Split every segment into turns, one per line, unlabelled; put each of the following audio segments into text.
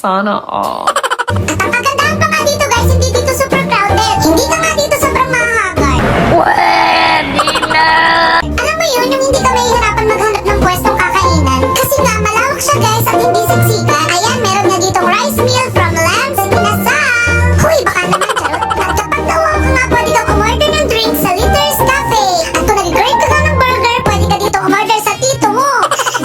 Sana all.
At ang kagandahan pa nga dito guys, hindi dito super crowded. Hindi ka nga dito sobrang mahagard.
Pwede na!
Alam mo yun, yung hindi ka mahihirapan maghanap ng pwestong kakainan. Kasi nga, malawak siya guys at hindi siksikan. Ayan, meron nga ditong rice meal from Lamb's Inasal. Huy, baka naman charot. At kapag nauwaw ka nga, pwede kang umorder ng drink sa Liters Cafe. At kung nag-grade ka lang ng burger, pwede ka dito umorder sa tito mo.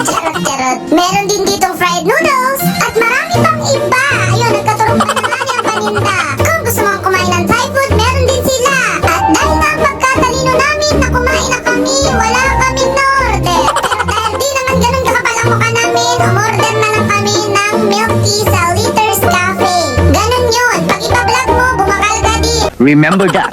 Charot. Meron din ditong fried noodles. At marami pang iba. Ayun, nagkaturong pa naman yung paninda. Kung gusto mong kumain ng Thai food, meron din sila. At dahil na ang pagkatalino namin na kumain na kami, wala kaming na-order. Pero dahil di naman ganun kakapal ang mukha namin, umorder na lang kami ng milk tea sa Liters Cafe. Ganun yun. Pag ipa-vlog mo, bumakal ka din.
Remember that.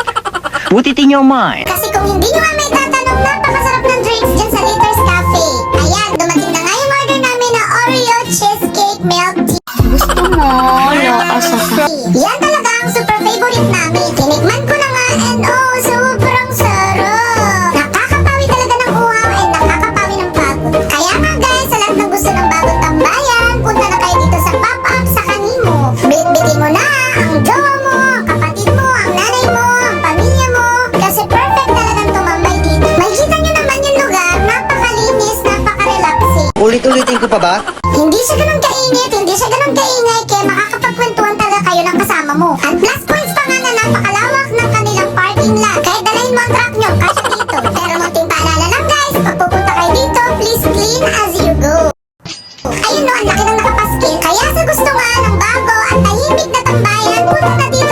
Put it in your mind.
Kasi kung hindi nyo nga may tatanong, napakasarap ng drinks dyan sa Liters Cafe. Ayan, dumating na nga yung order namin na Oreo Cheesecake Milk Tea.
Gusto mo? Lakas sa
Yan talaga ang super favorite namin. Tinikman ko na nga and oh, sobrang sarap. Nakakapawi talaga ng uhaw and nakakapawi ng pagod. Kaya nga guys, sa lahat ng gusto ng bagong tambayan, punta na kayo dito sa pop-up sa kanimo. Bitbitin mo na ang jowa mo, ang kapatid mo, ang nanay mo, ang pamilya mo. Kasi perfect talagang tumambay dito. Makikita nyo naman yung lugar, napakalinis, napaka-relaxing.
Ulit-ulitin ko pa ba?
Hindi siya ganun kainit, hindi siya ganun kaingay, kaya makakapagkwentuhan talaga kayo ng kasama mo. At plus points pa nga na napakalawak ng kanilang parking lot. Kahit dalhin mo ang truck nyo, kasya dito. Pero munting paalala lang guys, pag pupunta kayo dito, please clean as you go. Ayun no, ang laki ng nakapaskil. Kaya sa gusto nga ng bago at tahimik na tambayan, punta na dito